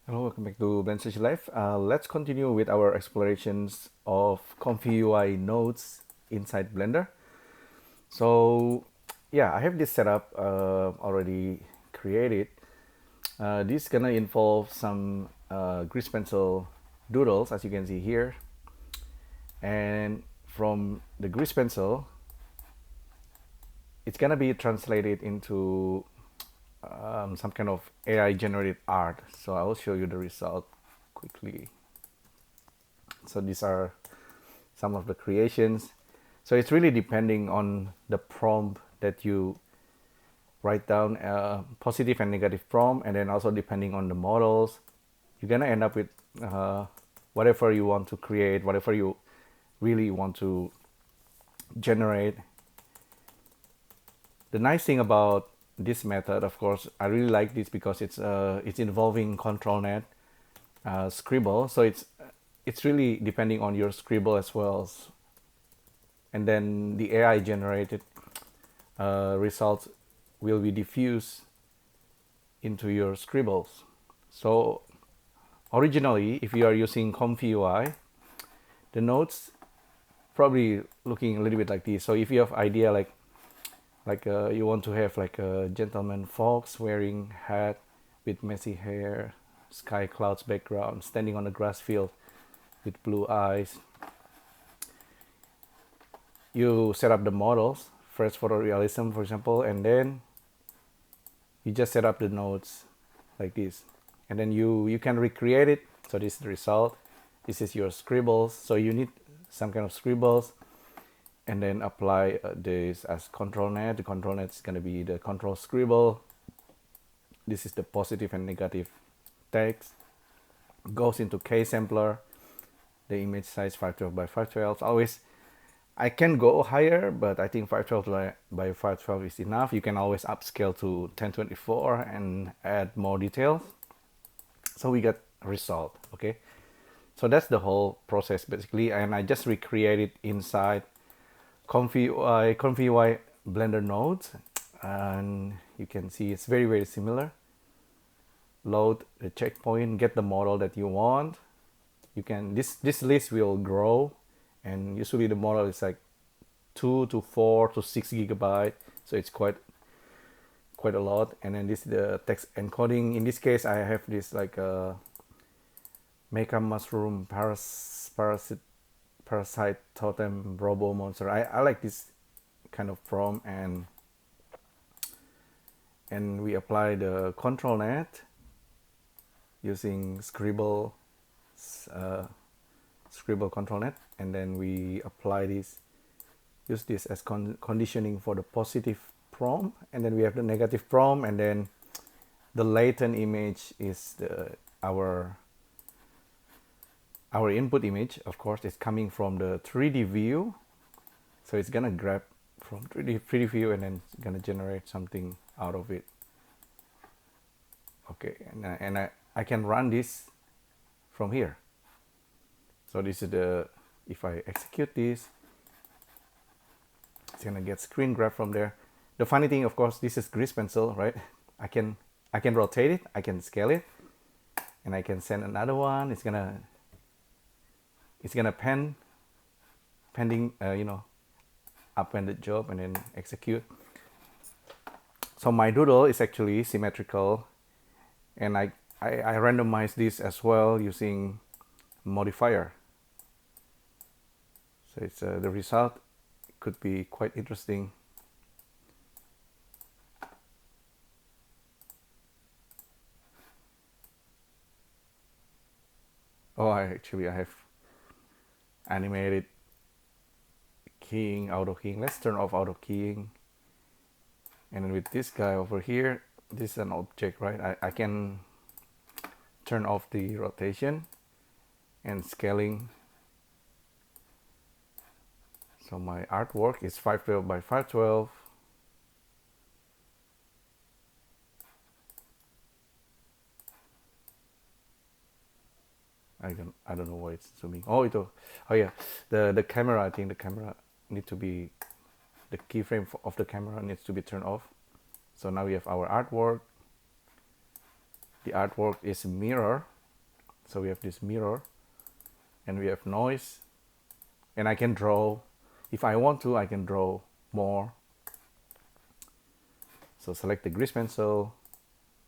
Hello, welcome back to BSLIVE. Let's continue with our explorations of ComfyUI nodes inside Blender. So, yeah, I have this setup already created. This is gonna involve some grease pencil doodles, as you can see here. And from the grease pencil, it's gonna be translated into some kind of AI generated art. So I will show you the result quickly. So these are some of the creations. So it's really depending on the prompt that you write down, positive and negative prompt, and then also depending on the models, you're gonna end up with whatever you want to create, whatever you really want to generate. The nice thing about this method, of course, I really like this because it's involving ControlNet Scribble, so it's really depending on your Scribble as well, and then the AI generated results will be diffused into your scribbles. So originally, if you are using ComfyUI, the nodes probably looking a little bit like this. So if you have idea like you want to have like a gentleman fox wearing hat with messy hair, sky clouds background, standing on a grass field with blue eyes, you set up the models first for realism, for example, and then you just set up the nodes like this, and then you can recreate it. So this is the result. This is your scribbles. So you need some kind of scribbles, and then apply this as ControlNet. The ControlNet is going to be the control scribble. This is the positive and negative text. Goes into K-sampler. The image size 512 by 512. Always, I can go higher, but I think 512 by 512 is enough. You can always upscale to 1024 and add more details. So we get a result, okay? So that's the whole process basically, and I just recreated inside ComfyUI Blender nodes, and you can see it's very, very similar. Load the checkpoint, get the model that you want. You can, this list will grow, and usually the model is like 2 to 4 to 6 gigabyte, so it's quite a lot. And then this is the text encoding. In this case, I have this like a mecha mushroom parasite totem robo monster. I like this kind of prompt, and we apply the ControlNet using Scribble ControlNet, and then we apply this, use this as conditioning for the positive prompt, and then we have the negative prompt, and then the latent image is our input image. Of course, it's coming from the 3D view, so it's gonna grab from 3D view and then it's gonna generate something out of it. Okay, and I can run this from here. So this is the, if I execute this, it's gonna get screen grab from there. The funny thing, of course, this is grease pencil, right? I can rotate it, I can scale it, and I can send another one. It's gonna pending append the job and then execute. So my doodle is actually symmetrical, and I randomize this as well using modifier. So it's the result could be quite interesting. Oh, I have animated keying, auto keying. Let's turn off auto keying. And then with this guy over here, this is an object, right? I can turn off the rotation and scaling. So my artwork is 512 by 512. I don't know why it's zooming. Oh yeah, the camera. I think the camera need to be, the keyframe of the camera needs to be turned off. So now we have our artwork. The artwork is mirror, So we have this mirror, and we have noise, and I can draw. If I want to, I can draw more. So select the grease pencil,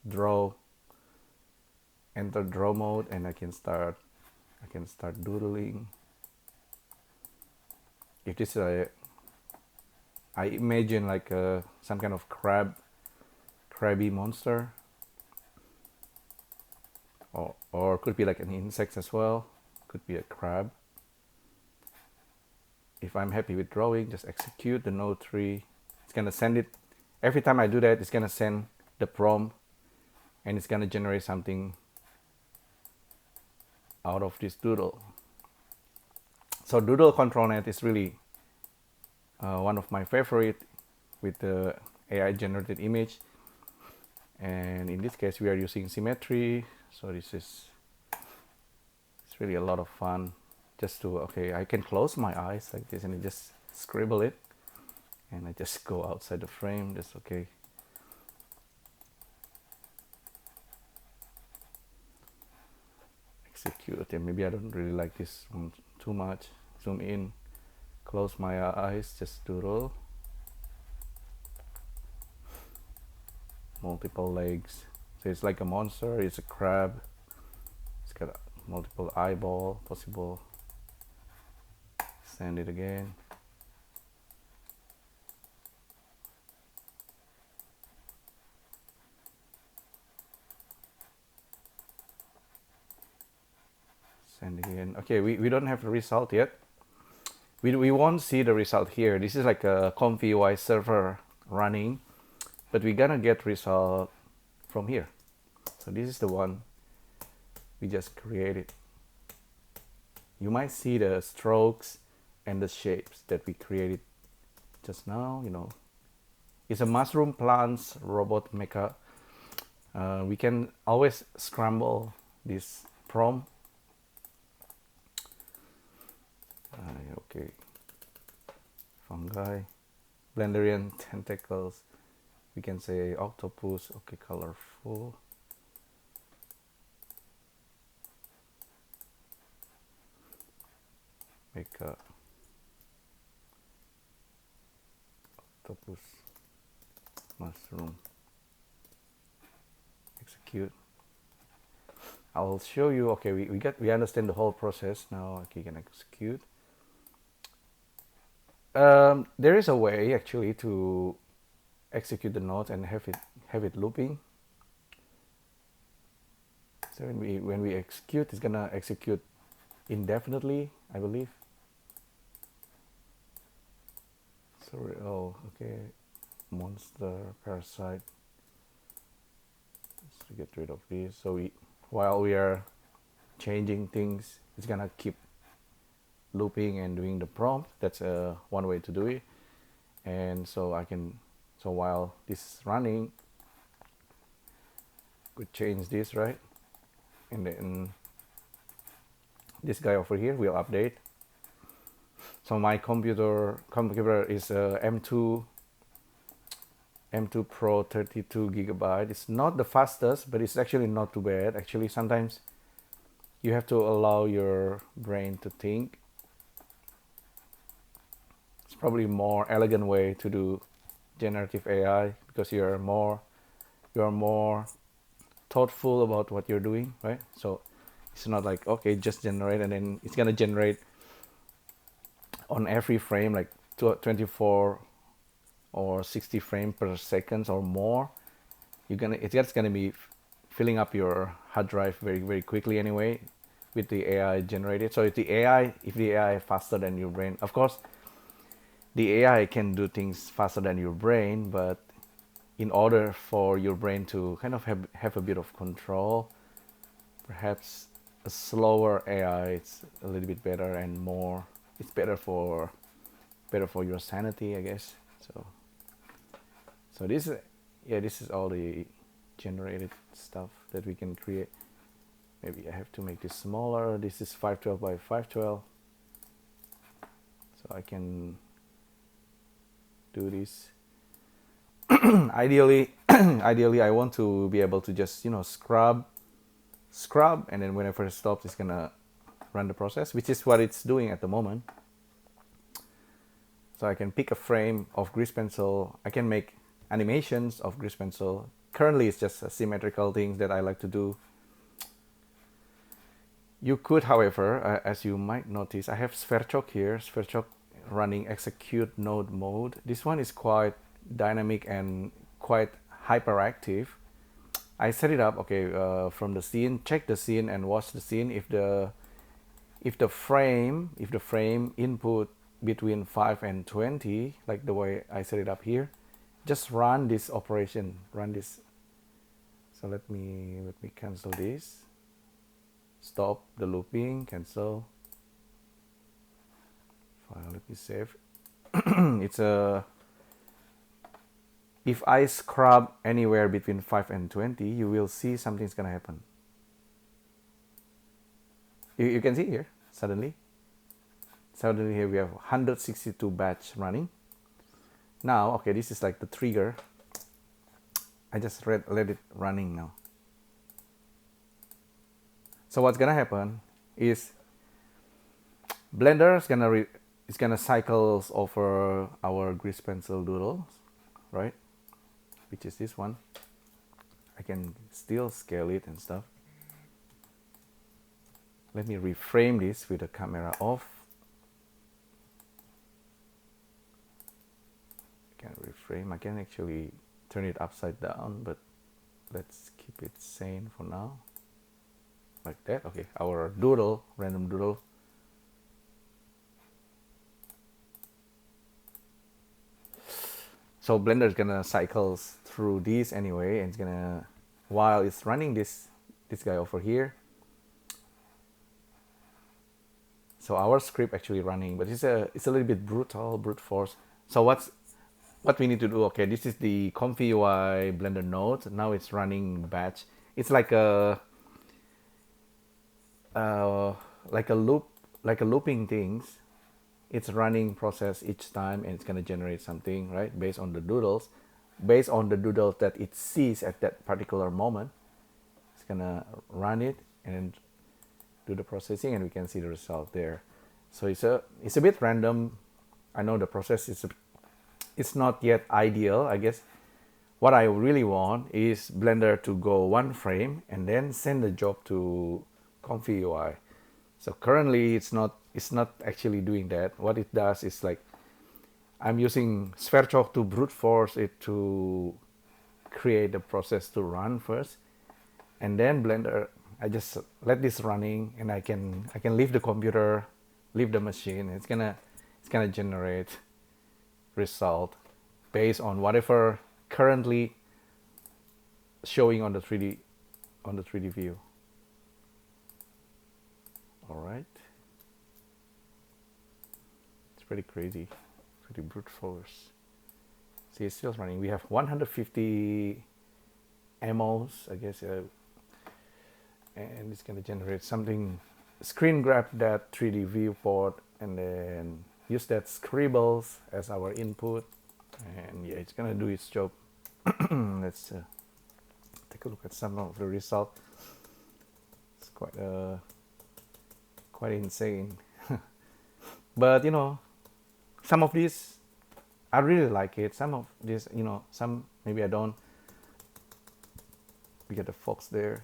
draw, enter draw mode, and I can start doodling. If this is I imagine like some kind of crabby monster, or could be like an insect as well, could be a crab. If I'm happy with drawing, just execute the node 3. It's gonna send it. Every time I do that, it's gonna send the prompt, and it's gonna generate something out of this doodle. So doodle ControlNet is really one of my favorite with the AI generated image. And in this case, we are using symmetry. So this is, it's really a lot of fun. Just to, okay, I can close my eyes like this and I just scribble it. And I just go outside the frame, that's okay. Execute, and maybe I don't really like this one too much. Zoom in, close my eyes, just doodle. Multiple legs. So it's like a monster, it's a crab. It's got multiple eyeball possible. Send it again. Send it again. Okay, we don't have the result yet. We won't see the result here. This is like a ComfyUI server running, but we're gonna get result from here. So this is the one we just created. You might see the strokes and the shapes that we created just now. You know, it's a mushroom plants robot mecha. We can always scramble this prompt. Okay, fungi, Blenderian tentacles. We can say octopus. Okay, colorful. Make a octopus mushroom. Execute. I'll show you. Okay, we understand the whole process now. Okay, you can execute. There is a way actually to execute the node and have it looping. So when we execute, it's gonna execute indefinitely, I believe. Sorry. Oh, okay. Monster parasite. Let's get rid of this. So while we are changing things, it's gonna keep looping and doing the prompt. That's one way to do it. And so so while this is running, could change this, right? And then this guy over here will update. So my computer is M2 Pro 32 gigabyte. It's not the fastest, but it's actually not too bad. Actually, sometimes you have to allow your brain to think. It's probably a more elegant way to do generative AI because you're more thoughtful about what you're doing, right? So it's not like, okay, just generate and then it's gonna generate on every frame like 24 or 60 frames per second or more. It's just gonna be filling up your hard drive very, very quickly anyway with the AI generated. So if the AI is faster than your brain, of course the AI can do things faster than your brain, but in order for your brain to kind of have a bit of control, perhaps a slower AI it's a little bit better and more. It's better for your sanity, I guess. So this is all the generated stuff that we can create. Maybe I have to make this smaller. This is 512 by 512, so I can do this. Ideally I want to be able to just scrub scrub, and then whenever it stops, it's gonna run the process, which is what it's doing at the moment. So I can pick a frame of grease pencil. I can make animations of grease pencil. Currently, it's just symmetrical things that I like to do. You could, however, as you might notice, I have Sverchok here, Sverchok running execute node mode. This one is quite dynamic and quite hyperactive. I set it up, okay, from the scene, check the scene and watch the scene. If the frame input between 5 and 20, like the way I set it up here, just run this operation, run this. So let me cancel this. Stop the looping, cancel. File, let me save. It's a, if I scrub anywhere between 5 and 20, you will see something's gonna happen. You can see here, suddenly here we have 162 batch running. Now, okay, this is like the trigger. I just let it running now. So what's gonna happen is Blender is gonna cycle over our grease pencil doodles, right? Which is this one. I can still scale it and stuff. Let me reframe this with the camera off. I can reframe. I can actually turn it upside down, but let's keep it sane for now. Like that. Okay, our doodle, random doodle. So Blender is gonna cycle through these anyway, and it's gonna, while it's running this guy over here. So our script actually running, but it's a little bit brutal, brute force. So what we need to do? Okay, this is the ComfyUI Blender node. Now it's running batch. It's like a looping things. It's running process each time, and it's gonna generate something, right? Based on the doodles that it sees at that particular moment. It's gonna run it and then do the processing, and we can see the result there. So it's a bit random. I know the process it's not yet ideal. I guess what I really want is Blender to go one frame and then send the job to ComfyUI. So currently it's not actually doing that. What it does is, like, I'm using Sverchok to brute force it to create the process to run first, and then Blender, I just let this running, and I can leave the computer, leave the machine. It's gonna generate result based on whatever currently showing on the 3D view. All right, it's pretty crazy, pretty brute force. See, it's still running. We have 150 MOs, I guess, and it's gonna generate something. Screen grab that 3D viewport and then use that scribbles as our input, and yeah, it's gonna do its job. Let's take a look at some of the result. It's quite insane. But you know, some of these I really like it. Some of this, you know, some maybe I don't. We get the fox there.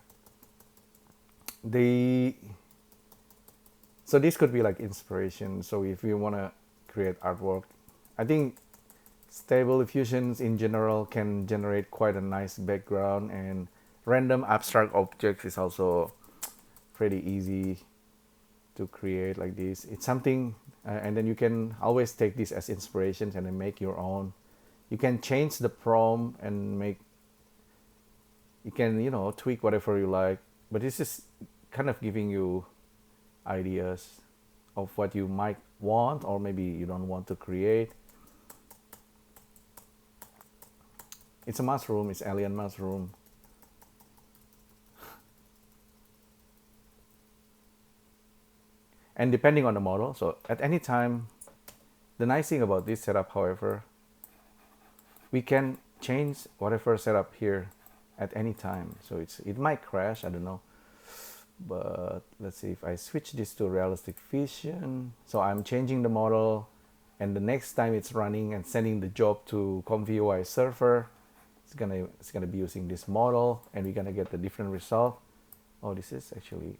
So this could be like inspiration. So if you want to create artwork, I think Stable Diffusions in general can generate quite a nice background, and random abstract objects is also pretty easy to create like this. It's something, and then you can always take this as inspirations and then make your own. You can change the prompt and you can, you know, tweak whatever you like, but this is kind of giving you ideas of what you might want, or maybe you don't want to create. It's a mushroom, it's alien mushroom. And depending on the model, so at any time, the nice thing about this setup, however, we can change whatever setup here at any time. So it might crash, I don't know. But let's see if I switch this to realistic vision. So I'm changing the model, and the next time it's running and sending the job to ComfyUI server, it's gonna be using this model, and we're gonna get the different result. Oh, this is actually,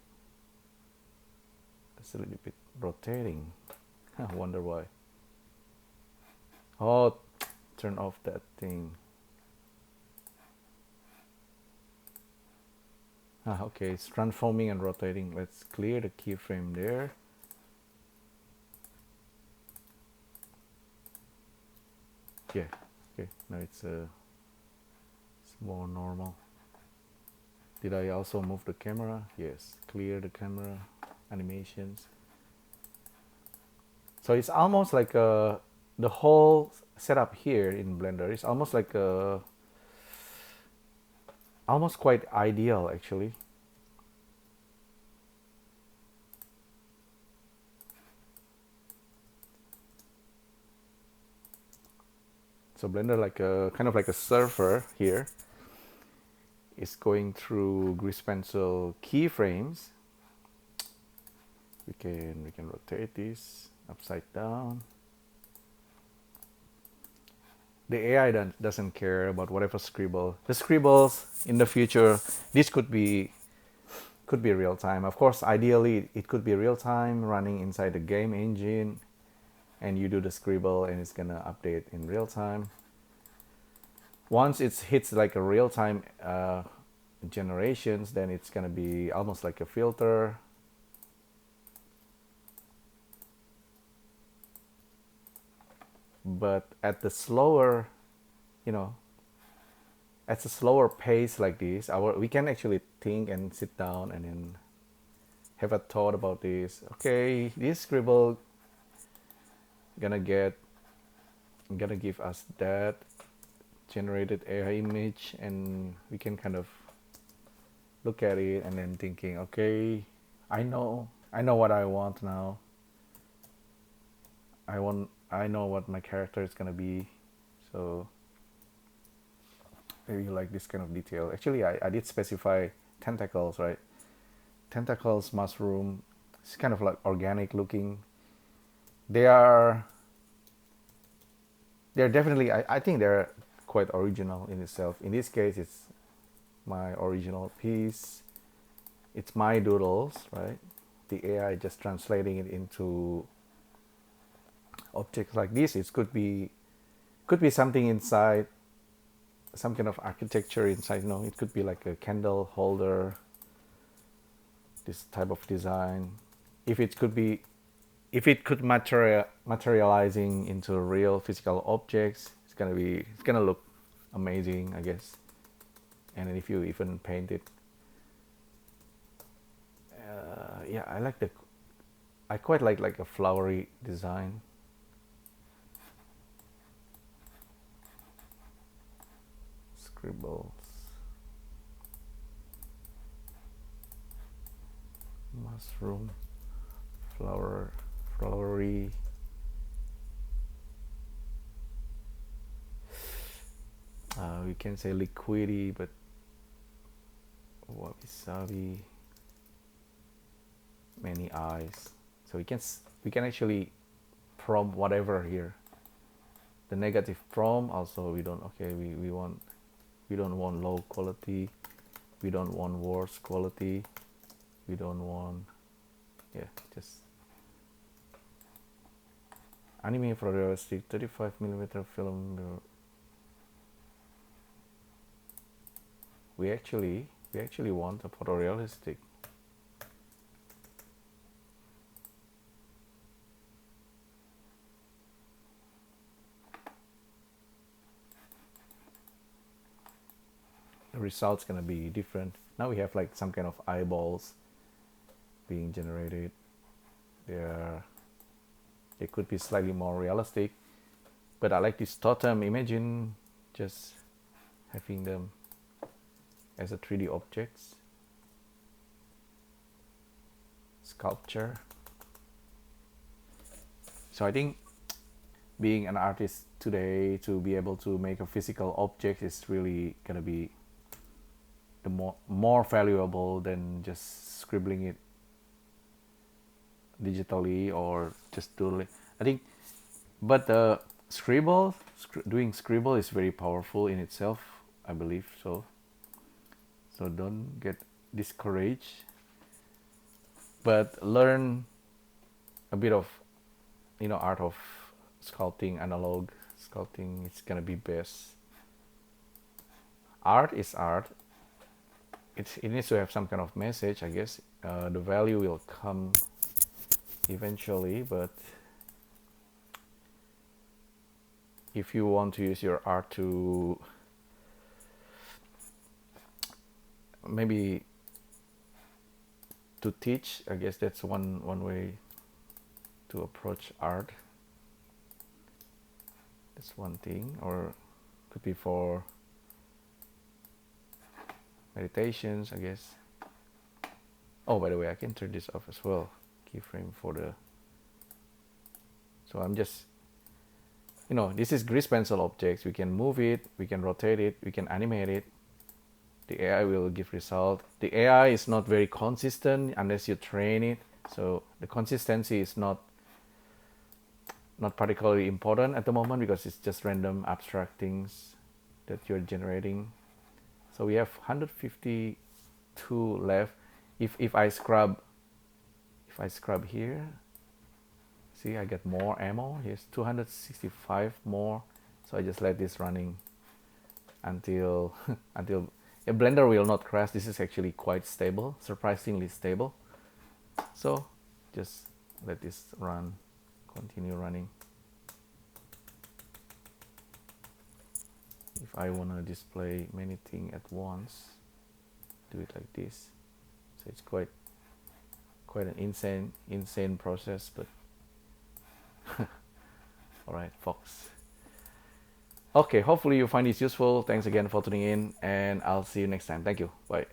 it's a little bit rotating. I wonder why. Oh, turn off that thing. Okay, it's transforming and rotating. Let's clear the keyframe there. Yeah, okay, now it's more normal. Did I also move the camera? Yes, clear the camera, animations. So it's almost like the whole setup here in Blender is almost like almost quite ideal actually. So Blender like a kind of like a surfer here is going through grease pencil keyframes. We can rotate this upside down. The AI doesn't care about whatever scribble. The scribbles in the future, this could be real time. Of course, ideally it could be real time running inside the game engine, and you do the scribble and it's gonna update in real time. Once it hits like a real time generations, then it's gonna be almost like a filter. But at the slower, you know, at a slower pace like this, we can actually think and sit down and then have a thought about this. Okay, this scribble gonna give us that generated AI image, and we can kind of look at it and then thinking, okay, I know what I want now. I know what my character is gonna be. So maybe you like this kind of detail. Actually, I did specify tentacles, right? Tentacles, mushroom. It's kind of like organic looking. They're definitely, I think they're quite original in itself. In this case, it's my original piece. It's my doodles, right? The AI just translating it into objects like this. It could be something inside, some kind of architecture inside. You know, it could be like a candle holder, this type of design. If it could materializing into real physical objects, it's gonna look amazing, I guess. And then if you even paint it, yeah, I quite like a flowery design. Scribbles, mushroom, flowery. We can say liquidy, but wabi-sabi, many eyes. So we can actually prompt whatever here. The negative prompt also, we don't want low quality, we don't want worse quality, we don't want, yeah, just anime photorealistic 35mm film. We actually want a photorealistic. The result's gonna be different. Now we have like some kind of eyeballs being generated. They could be slightly more realistic, but I like this totem. Imagine just having them as a 3D objects, sculpture. So I think being an artist today, to be able to make a physical object is really gonna be the more valuable than just scribbling it digitally or just doodling. I think, but Scribble, doing Scribble is very powerful in itself, I believe so. So don't get discouraged, but learn a bit of, art of sculpting, analog sculpting. It's gonna be best. Art is art. It needs to have some kind of message, I guess. The value will come eventually, but if you want to use your art to maybe to teach, I guess that's one way to approach art. That's one thing, or could be for meditations, I guess. Oh, by the way, I can turn this off as well. Keyframe for the. So I'm just, this is grease pencil objects. We can move it, we can rotate it, we can animate it. The AI will give result. The AI is not very consistent unless you train it. So the consistency is not particularly important at the moment because it's just random abstract things that you're generating. So we have 152 left. If I scrub here, see, I get more ammo. Here's 265 more. So I just let this running until Blender will not crash. This is actually quite stable, surprisingly stable. So just let this run, continue running. If I want to display many things at once, do it like this. So it's quite an insane process, but all right, Fox. Okay, hopefully you find this useful. Thanks again for tuning in, and I'll see you next time. Thank you. Bye.